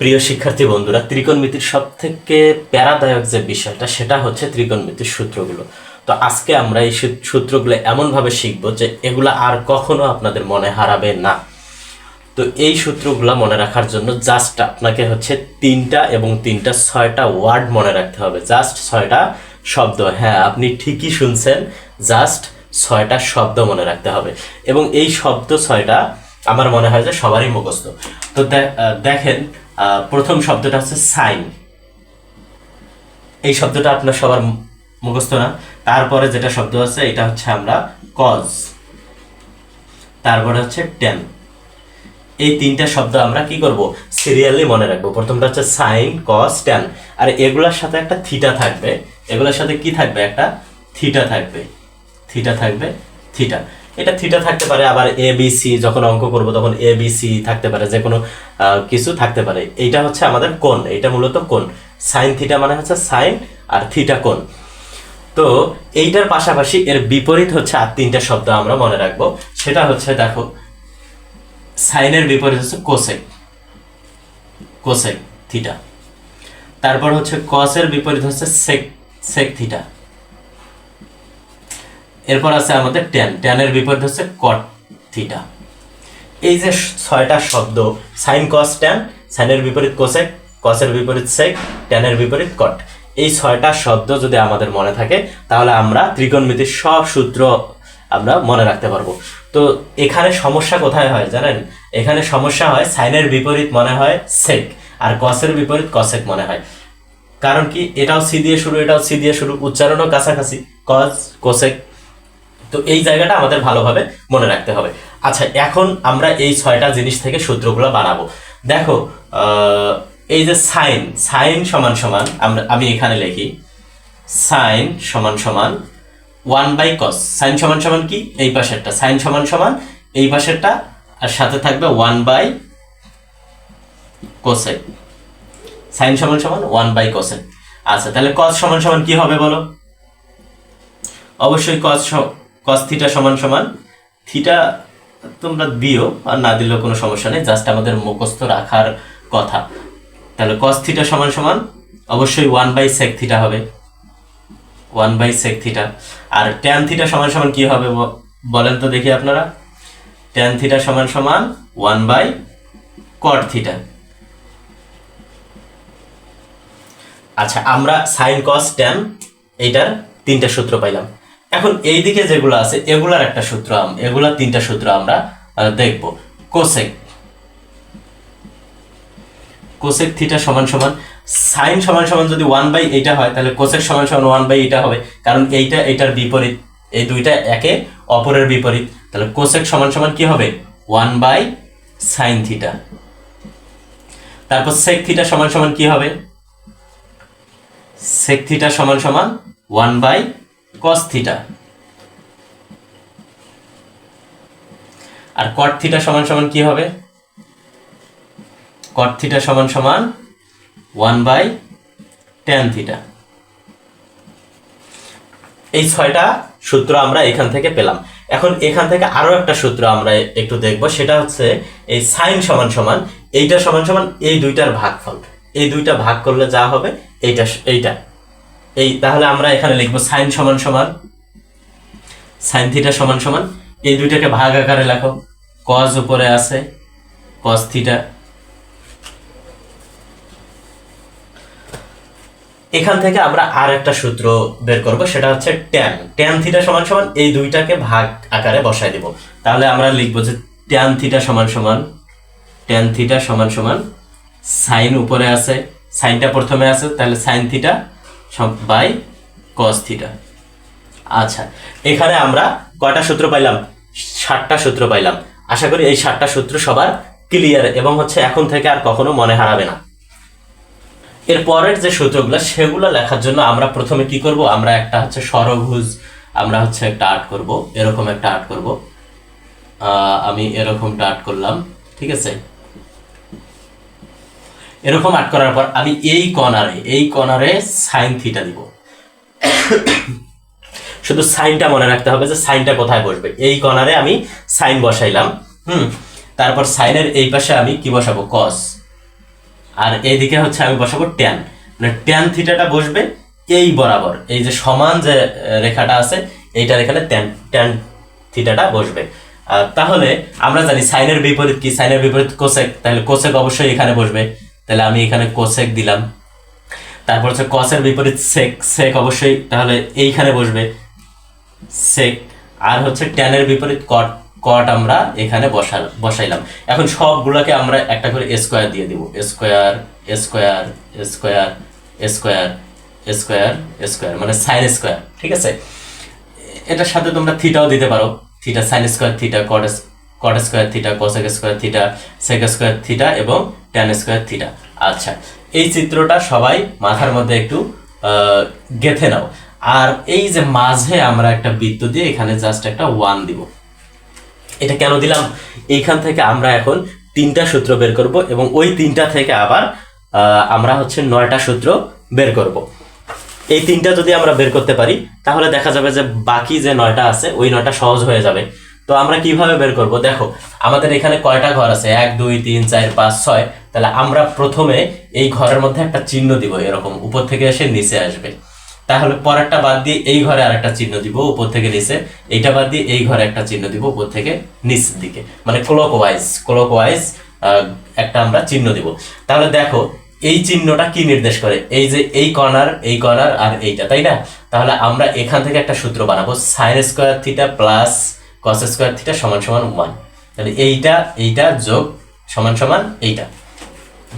প্রিয় শিক্ষার্থী বন্ধুরা, ত্রিকোণমিতির সব থেকে প্যারাদায়ক যে বিষয়টা সেটা হচ্ছে ত্রিকোণমিতির সূত্রগুলো। তো আজকে আমরা এই সূত্রগুলো এমনভাবে শিখবো যে এগুলো আর কখনো আপনাদের মনে হারাবে না। তো এই সূত্রগুলো মনে রাখার জন্য জাস্ট আপনাকে হচ্ছে তিনটা এবং তিনটা 6টা ওয়ার্ড মনে রাখতে হবে। জাস্ট 6টা শব্দ। হ্যাঁ, আপনি ঠিকই শুনছেন, জাস্ট 6টা শব্দ মনে রাখতে হবে। এবং এই শব্দ 6টা আমার মনে হয় যে সবারই মুখস্থ। তো দেখেন, প্রথম শব্দটা হচ্ছে সাইন। এই শব্দটা আপনার সবার মুখস্থ না। তারপরে যেটা শব্দ আছে এটা হচ্ছে আমরা কজ, তারপরে হচ্ছে টেন। এই তিনটা শব্দ আমরা কি করব, সিরিয়ালি মনে রাখবো। প্রথমটা হচ্ছে সাইন, কজ, টেন। আর এগুলোর সাথে একটা থিটা থাকবে। এগুলোর সাথে কি থাকবে, একটা থিটা থাকবে। থিটা থাকবে, থিটা। এটা থিটা থাকতে পারে, আবার এ বি সি, যখন অঙ্ক করব তখন এ বি সি থাকতে পারে, যে কোনো কিছু থাকতে পারে। এইটা হচ্ছে আমাদের কোণ, এটা মূলত কোণ। সাইন থিটা মানে হচ্ছে সাইন, আর থিটা কোণ। তো এইটার পাশাপাশি এর বিপরীত হচ্ছে আর তিনটা শব্দ আমরা মনে রাখবো। সেটা হচ্ছে, দেখো, সাইনের বিপরীত হচ্ছে কোসেক, কোসেক থিটা। তারপর হচ্ছে কসের বিপরীত হচ্ছে সেক, সেক থিটা। এরপর আছে আমাদের ট্যান, ট্যানের বিপরীত হচ্ছে কট থিটা। এই যে 6টা শব্দ, সাইন, কস, ট্যান, সাইনের বিপরীত কোসেক, কসের বিপরীত সেক, ট্যানের বিপরীত কট। এই 6টা শব্দ যদি আমাদের মনে থাকে তাহলে আমরা ত্রিকোণমিতির সব সূত্র আমরা মনে রাখতে পারবো। তো এখানে সমস্যা কোথায় হয় জানেন? এখানে সমস্যা হয় সাইনের বিপরীত মনে হয় সেক, আর কসের বিপরীত কসেক মনে হয়। কারণ কি, এটাও সি দিয়ে শুরু, এটাও সি দিয়ে শুরু, উচ্চারণও কাছাকাছি, কস, কোসেক। তো এই জায়গাটা আমাদের ভালোভাবে মনে রাখতে হবে। আচ্ছা, এখন আমরা এই 6টা জিনিস থেকে সূত্রগুলো বানাবো। দেখো, এই যে সাইন, সাইন সমান সমান আমি এখানে লিখি সাইন সমান সমান 1/cos। সাইন সমান সমান কি, এই পাশেরটা সাইন সমান সমান এই পাশেরটা, আর সাথে থাকবে 1/cosec। সাইন সমান সমান 1/cosec। আচ্ছা, তাহলে cos সমান সমান কি হবে বলো? অবশ্যই cos থিটা সমান সমান, থিটা তোমরা দিও আর না দিলেও কোনো সমস্যা নেই, জাস্ট আমাদের মুখস্থ রাখার কথা। তাহলে cos থিটা সমান সমান অবশ্যই 1/sec থিটা হবে, 1/sec থিটা। আর tan থিটা সমান সমান কি হবে বলেন তো দেখি আপনারা? tan থিটা সমান সমান 1/cot থিটা। আচ্ছা, আমরা সাইন, কস, ট্যান এইটার তিনটা সূত্র পাইলাম। এখন এই দিকে যেগুলো আছে এগুলার একটা সূত্র, এগুলার তিনটা সূত্র আমরা দেখব। কোসেক, কোসেক থিটা সমান সমান সাইন সমান সমান যদি 1/, এইটা হয় তাহলে কোসেক সমান সমান 1/, এইটা হবে, কারণ এইটা এইটার বিপরীত, এই দুইটা একে অপরের বিপরীত। তাহলে কোসেক সমান সমান কি হবে, 1/sin থিটা। তারপর সেক থিটা সমান সমান কি হবে, সেক থিটা সমান সমান 1/cos থিটা। আর কট থিটা সমান সমান কি হবে, কট থিটা সমান সমান 1/tan থিটা। এই 6টা সূত্র আমরা এখান থেকে পেলাম। এখন এখান থেকে আরো একটা সূত্র আমরা একটু দেখব, সেটা হচ্ছে এই সাইন সমান সমান এইটা সমান সমান এই দুইটার ভাগফল। এই দুইটা ভাগ করলে যা হবে এইটা এইটা এই, তাহলে আমরা এখানে লিখবো সাইন সমান সমান, সাইন থিটা সমান সমান এই দুইটাকে ভাগ আকারে লেখো, কজ উপরে আছে, কস থিটা। এখান থেকে আমরা আর একটা সূত্র বের করব, সেটা হচ্ছে ট্যান, ট্যান থিটা সমান সমান এই দুইটাকে ভাগ আকারে বসাই দেব। তাহলে আমরা লিখবো যে ট্যান থিটা সমান সমান, ট্যান থিটা সমান সমান সাইন উপরে আছে, সাইনটা প্রথমে আছে, তাহলে sine theta by cos theta. আচ্ছা, এখানে আমরা কয়টা সূত্র পাইলাম, 7টা সূত্র পাইলাম। আশা করি এই 7টা সূত্র সবার ক্লিয়ার এবং হচ্ছে এখন থেকে আর কখনো মনে হারাবে না। এর পরের যে সূত্রগুলো সেগুলো লেখার জন্য আমরা প্রথমে কি করব, আমরা একটা হচ্ছে ষড়ভুজ, আমরা হচ্ছে একটা আর্ট করব, এরকম একটা আর্ট করব। আমি এরকমটা আর্ট করলাম, ঠিক আছে? এরকম আর্ট করার পর আমি এই কর্নারে সাইন থিটা দিব। শুধু সাইনটা মনে রাখতে হবে যে সাইনটা কোথায় বসবে। এই কর্নারে আমি সাইন বসাইলাম, তারপর সাইনের এই পাশে আমি কি বসাবো, কস। আর এইদিকে হচ্ছে আমি বসাবো ট্যান, মানে ট্যান থিটাটা বসবে এই বরাবর, এই যে সমান যে রেখাটা আছে এইটার এখানে ট্যান ট্যান থিটাটা বসবে। তাহলে আমরা জানি সাইনের বিপরীত কি, সাইনের বিপরীত কোসেক, তাহলে কোসেক অবশ্যই এখানে বসবে, তাহলে আমি এখানে কোসেক দিলাম। তারপর হচ্ছে কসের বিপরীত সেক, সেক অবশ্যই তাহলে এইখানে বসবে সেক। আর হচ্ছে ট্যানের বিপরীত কট, কট আমরা এখানে বসাইলাম। এখন সবগুলোকে আমরা একটা করে স্কোয়ার দিয়ে দিব, square square square square square square, মানে সাইন স্কোয়ার। ঠিক আছে, এটার সাথে তোমরা থিটাও দিতে পারো, theta sine square theta, cot square theta, cosec square theta, sec square theta এবং ট্যান স্কোয়ার থিটা। আচ্ছা, এই চিত্রটা সবাই মাথার মধ্যে একটু গেঁথে নাও। আর এই যে মাঝে আমরা একটা বৃত্ত দিয়ে এখানে জাস্ট একটা 1 দিব। এটা কেন দিলাম? এইখান থেকে আমরা এখন 3টা সূত্র বের করব এবং ওই 3টা থেকে আবার আমরা হচ্ছে 9টা সূত্র বের করব। এই 3টা যদি আমরা বের করতে পারি তাহলে দেখা যাবে যে বাকি যে 9টা আছে ওই 9টা সহজ হয়ে যাবে। তো আমরা কিভাবে বের করব? দেখো আমাদের এখানে কয়টা ঘর আছে, 1 2 3 4 5 6। তাহলে আমরা প্রথমে এই ঘরের মধ্যে একটা চিহ্ন দিব, এরকম উপর থেকে এসে নিচে আসবে। তাহলে পরেরটা বাদ দিয়ে এই ঘরে আরেকটা চিহ্ন দিব উপর থেকে নিচে, এইটা বাদ দিয়ে এই ঘরে একটা চিহ্ন দিব উপর থেকে নিচের দিকে, মানে ক্লকওয়াইজ একটা আমরা চিহ্ন দিব। তাহলে দেখো এই চিহ্নটা কি নির্দেশ করে? এই যে এই কর্নার আর এইটা, তাই না? তাহলে আমরা এখান থেকে একটা সূত্র বানাবো, sign square theta plus cos square theta সমান সমান 1। তাহলে এইটা যোগ সমান সমান এইটা।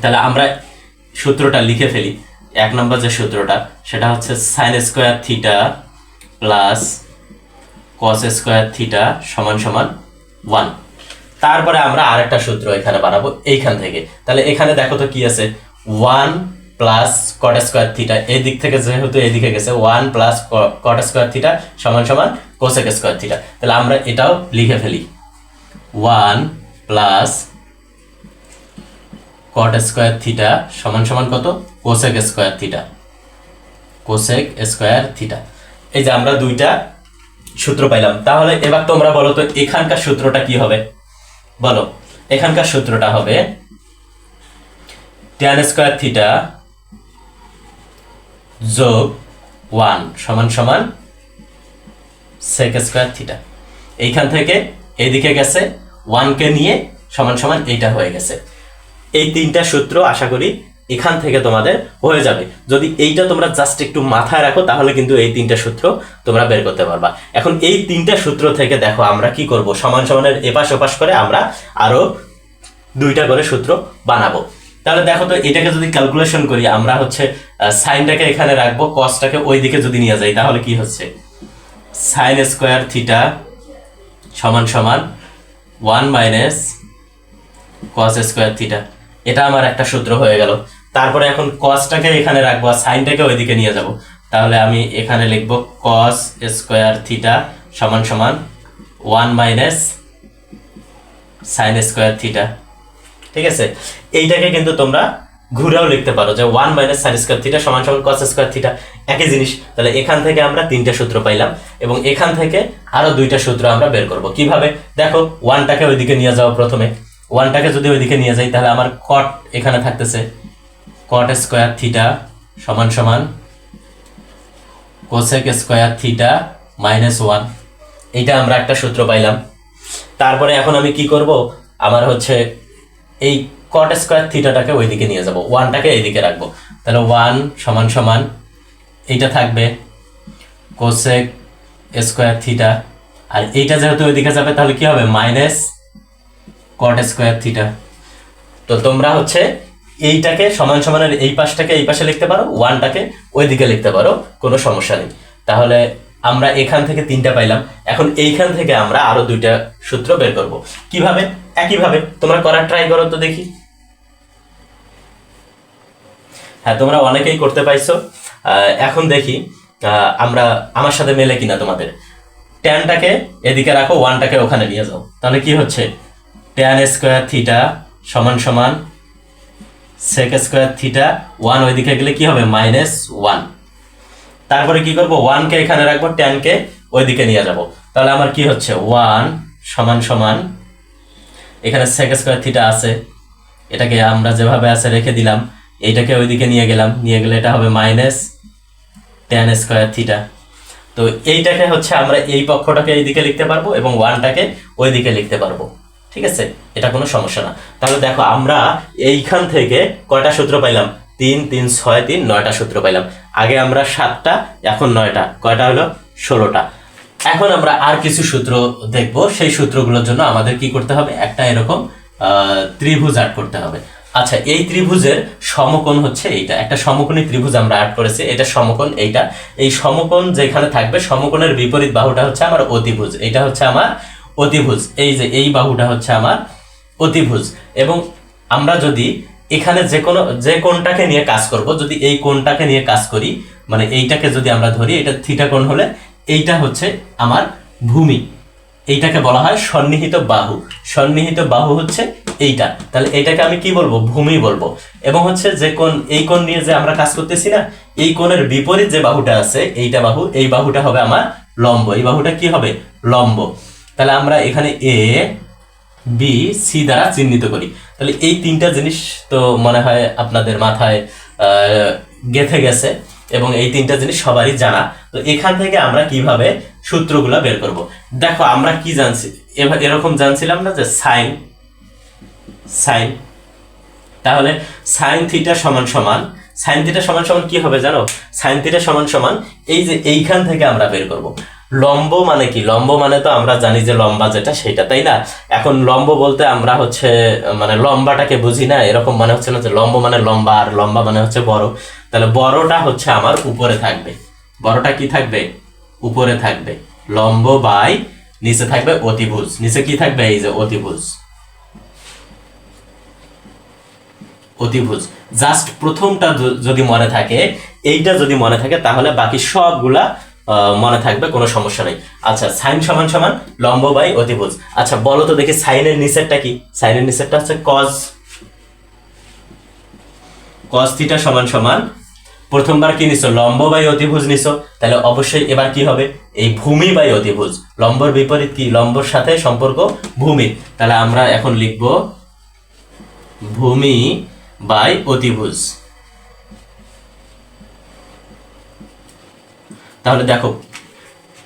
তাহলে আমরা সূত্রটা লিখে ফেলি। 1 নম্বর যে সূত্রটা সেটা হচ্ছে sign square theta plus cos square theta সমান সমান 1। তারপরে আমরা আরেকটা সূত্র এখানে বানাবো এইখান থেকে। তাহলে এখানে দেখো তো কি আছে, 1 প্লাস কট স্কোয়ার থিটা, এই দিক থেকে যেহেতু এদিকে গেছে 1 প্লাস কট স্কোয়ার থিটা সমান সমান কোসেক স্কোয়ার থিটা। তাহলে আমরা এটাও লিখে ফেলি, 1 প্লাস কট স্কোয়ার থিটা সমান সমান কত? Cosec square theta, cosec square theta. এই যে আমরা 2টা সূত্র পাইলাম। তাহলে এবার তোমরা বলো তো এখানকার সূত্রটা কি হবে? বলো, এখানকার সূত্রটা হবে ট্যান স্কোয়ার থিটা যোগ 1 সমান সমান সেক স্কোয়ার থিটা। এইখান থেকে এইদিকে গেছে 1 কে নিয়ে সমান সমান এইটা হয়ে গেছে। এই 3টা সূত্র আশা করি এখান থেকে তোমাদের হয়ে যাবে। যদি এইটা তোমরা জাস্ট একটু মাথায় রাখো তাহলে কিন্তু এই 3টা সূত্র তোমরা বের করতে পারবা। এখন এই 3টা সূত্র থেকে দেখো আমরা কি করব, সমান সমানের এপাশ ওপাশ করে আমরা আরো 2টা করে সূত্র বানাবো। তাহলে দেখো তো এটাকে যদি ক্যালকুলেশন করি, আমরা হচ্ছে সাইনটাকে এখানে রাখবো, কসটাকে ওই দিকে যদি নিয়ে যাই তাহলে কি হচ্ছে, সাইন স্কোয়ার থিটা সমান সমান 1 মাইনাস কস স্কোয়ার থিটা। এটা আমার একটা সূত্র হয়ে গেল। তারপরে এখন কসটাকে এখানে রাখবো আর সাইনটাকে ওইদিকে নিয়ে যাব। তাহলে আমি এখানে লিখব কস স্কোয়ার থিটা সমান সমান 1 মাইনাস সাইন স্কোয়ার থিটা। ঠিক আছে, এইটাকে কিন্তু তোমরা ঘুরেও লিখতে পারো যে 1 মাইনাস সাইন স্কোয়ার থিটা সমান সমান কস স্কোয়ার থিটা, একই জিনিস। তাহলে এখান থেকে আমরা 3টা সূত্র পাইলাম এবং এখান থেকে আরো 2টা সূত্র আমরা বের করব। কিভাবে? দেখো 1টাকে ওইদিকে নিয়ে যাও, প্রথমে 1টাকে যদি ওইদিকে নিয়ে যাই তাহলে আমার কট এখানে থাকতেছে, কট স্কোয়ার থিটা সমান সমান কোসেক স্কোয়ার থিটা মাইনাস 1। এইটা আমরা একটা সূত্র পাইলাম। তারপরে এখন আমি কি করব, আমার হচ্ছে এই কট স্কোয়ার থিটাটাকে ওইদিকে নিয়ে যাব, 1টাকে এইদিকে রাখবো। তাহলে 1 সমান সমান এইটা থাকবে কোসেক স্কোয়ার থিটা, আর এইটা যেহেতু ওইদিকে যাবে তাহলে কি হবে, মাইনাস কট স্কোয়ার থিটা। তো তোমরা হচ্ছে এইটাকে সমান সমানের এই পাশটাকে এই পাশে লিখতে পারো, 1টাকে ওইদিকে লিখতে পারো, কোনো সমস্যা নেই। তাহলে আমরা এখান থেকে 3টা পাইলাম। এখন এইখান থেকে আমরা আরো 2টা সূত্র বের করব। কিভাবে? একইভাবে তোমরা করার ট্রাই করো তো দেখি। হ্যাঁ, তোমরা অনেকেই করতে পাইছো। এখন দেখি আমার সাথে মেলে কিনা তোমাদের। ট্যানটাকে এদিকে রাখো, 1টাকে ওখানে নিয়ে যাও। তাহলে কি হচ্ছে, ট্যান স্কোয়ার থিটা সমান সমান সেক স্কোয়ার থিটা, 1 ওইদিকে গেলে কি হবে, মাইনাস 1। তারপরে কি করব, 1কে এখানে রাখবো, ট্যানকে ওইদিকে নিয়ে যাব। তাহলে আমার কি হচ্ছে, 1 সমান সমান এখানে সেক স্কোয়ার থিটা আছে, এটাকে আমরা যেভাবে আছে রেখে দিলাম, এইটাকে ওইদিকে নিয়ে গেলাম, নিয়ে গেলে এটা হবে মাইনাস tan স্কয়ার থিটা। তো এইটাকে হচ্ছে আমরা এই পক্ষটাকে এইদিকে লিখতে পারবো এবং ওয়ানটাকে ওইদিকে লিখতে পারবো, ঠিক আছে, এটা কোনো সমস্যা না। তাহলে দেখো আমরা এইখান থেকে কয়টা সূত্র পাইলাম, 3 3 6 3 9টা সূত্র পাইলাম। আগে আমরা 7টা, এখন 9টা, কয়টা হলো 16টা। এখন আমরা আর কিছু সূত্র দেখব, সেই সূত্রগুলোর জন্য আমাদের কি করতে হবে, একটা এরকম ত্রিভুজ আর্ট করতে হবে। আচ্ছা, এই ত্রিভুজের সমকোণ হচ্ছে এইটা, একটা সমকোণী ত্রিভুজ আমরা আর্ট করেছি, এটা সমকোণ এইটা। এই সমকোণ যেখানে থাকবে, সমকোণের বিপরীত বাহুটা হচ্ছে আমার অতিভুজ, এটা হচ্ছে আমার অতিভুজ, এই যে এই বাহুটা হচ্ছে আমার অতিভুজ। এবং আমরা যদি এখানে যে কোণটাকে নিয়ে কাজ করব, যদি এই কোণটাকে নিয়ে কাজ করি, মানে এইটাকে যদি আমরা ধরি, এটা থিটা কোণ হলে এইটা হচ্ছে আমার ভূমি, এইটাকে বলা হয় সন্নিহিত বাহু। সন্নিহিত বাহু হচ্ছে এইটা, তাহলে এইটাকে আমি কি বলবো, ভূমি বলবো। এবং হচ্ছে যে কোণ, এই কোণ নিয়ে যে আমরা কাজ করতেছি না, এই কোণের বিপরীত যে বাহুটা আছে, এইটা বাহু, এই বাহুটা হবে আমার লম্ব, এই বাহুটা কি হবে, লম্ব। তাহলে আমরা এখানে এ বি সি দ্বারা চিহ্নিত করি। তাহলে এই তিনটা জিনিস তো মনে হয় আপনাদের মাথায় গেঁথে গেছে এবং এই তিনটা জিনিস সবারই জানা। তো এখান থেকে আমরা কিভাবে সূত্রগুলো বের করব, দেখো আমরা কি জানছি, এরকম জানছিলাম না যে সাইন সাইন তাহলে সাইন থিটা সমান সমান, সাইন থিটা সমান সমান কি হবে জানো, সাইন থিটা সমান সমান এই যে এইখান থেকে আমরা বের করব। লম্ব মানে কি, লম্ব মানে তো আমরা জানি যে লম্বা যেটা সেটা, তাই না? এখন লম্ব বলতে আমরা হচ্ছে মানে লম্বাটাকে বুঝি না, এরকম মানে হচ্ছে না যে লম্ব মানে লম্বা আর লম্বা মানে হচ্ছে বড়। তাহলে বড়টা হচ্ছে আমার উপরে থাকবে, বড়টা কি থাকবে, উপরে থাকবে, লম্ব বাই নিচে থাকবে অতিভুজ, নিচে কি থাকবে, এই যে অতিভুজ, অতিভুজ। জাস্ট প্রথমটা যদি মনে থাকে, এইটা যদি মনে থাকে, তাহলে বাকি সবগুলা মনে থাকবে, কোনো সমস্যা নেই। আচ্ছা, সাইন সমান সমান লম্ব বাই অতিভুজ। আচ্ছা বলো তো দেখি সাইনের নিচেরটা কি, সাইনের নিচেরটা হচ্ছে কজ, কজ থিটা সমান সমান প্রথমবার কি নিছো, লম্ব বাই অতিভুজ নিছো, তাহলে অবশ্যই এবার কি হবে, এই ভূমি বাই অতিভুজ। লম্বর বিপরীত কি, লম্বর সাথে সম্পর্ক ভূমি, তাহলে আমরা এখন লিখব ভূমি বাই অতিভুজ। তাহলে দেখো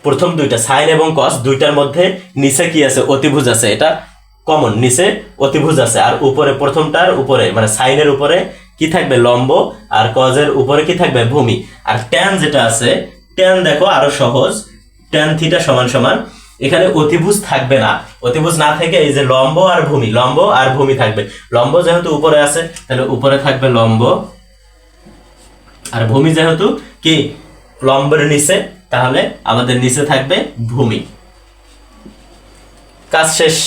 প্রথম দুইটা সাইন এবং কস দুইটার মধ্যে নিচে কি আছে, অতিভুজ আছে, এটা কমন, নিচে অতিভুজ আছে, আর উপরে প্রথমটার উপরে মানে সাইনের উপরে কি থাকবে, লম্ব, আর কজের উপরে কি থাকবে, ভূমি। আর ট্যান যেটা আছে, ট্যান দেখো আরো সহজ, ট্যান থিটা সমান সমান এখানে অতিভুজ থাকবে না, অতিভুজ না থেকে এই যে লম্ব আর ভূমি, লম্ব আর ভূমি থাকবে। লম্ব যেহেতু উপরে আছে তাহলে উপরে থাকবে লম্ব, আর ভূমি যেহেতু কি লম্বের নিচে, তাহলে আমাদের নিচে থাকবে ভূমি। কাজ শেষ।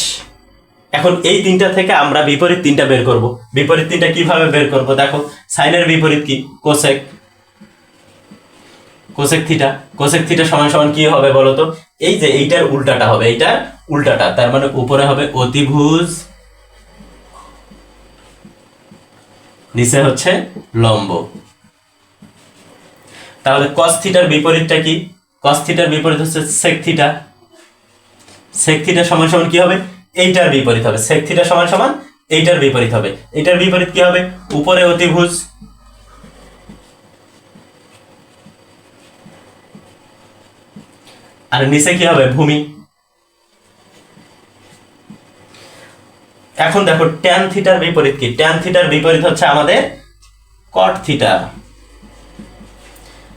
এখন এই তিনটা থেকে আমরা বিপরীত তিনটা বের করব। বিপরীত তিনটা কিভাবে বের করব, দেখো সাইনের বিপরীত কি, cosec, cosec theta, cosec theta সমান সমান কি হবে বলো তো, এই যে এইটার উল্টাটা হবে, এইটার উল্টাটা, তার মানে উপরে হবে অতিভুজ, নিচে হচ্ছে লম্ব। তাহলে কস থিটার বিপরীতটা কি, কস থিটার বিপরীত হচ্ছে সেক থিটা, সেক থিটা সমান সমান কি হবে, এইটার বিপরীত হবে, সেক থিটা সমান সমান এইটার বিপরীত হবে, এইটার বিপরীত কি হবে, উপরে অতিভুজ, আর নিচে কি হবে, ভূমি। এখন দেখো ট্যান থিটার বিপরীত কি, ট্যান থিটার বিপরীত হচ্ছে আমাদের কট থিটা।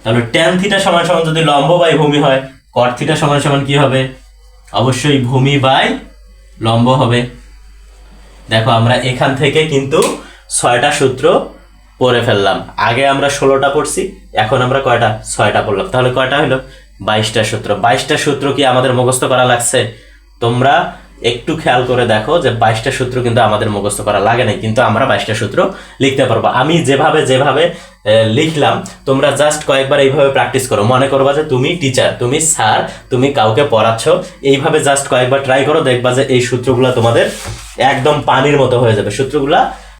তাহলে ট্যান থিটা সমান সমান যদি লম্ব বাই ভূমি হয়, কট থিটা সমান সমান কি হবে, অবশ্যই ভূমি বাই লম্ব হবে। দেখো আমরা এখান থেকে কিন্তু 6টা সূত্র পড়ে ফেললাম, আগে আমরা 16টা পড়ছি, এখন আমরা কয়টা, 6টা পড়লাম, তাহলে কয়টা হলো, 22টা সূত্র। 22টা সূত্র কি আমাদের মুখস্থ করা লাগছে? তোমরা একটু খেয়াল করে দেখো যে 22টা সূত্র কিন্তু আমাদের মুখস্থ করা লাগে নাই, কিন্তু আমরা 22টা সূত্র লিখতে পারবো। আমি যেভাবে যেভাবে লিখলাম, তোমরা জাস্ট কয়েকবার এইভাবে প্র্যাকটিস করো, মনে করবা যে তুমি টিচার, তুমি স্যার, তুমি কাউকে পড়াচ্ছ, এইভাবে জাস্ট কয়েকবার ট্রাই করো, দেখবা যে এই সূত্রগুলো তোমাদের একদম পানির মতো হয়ে যাবে। সূত্রগুলা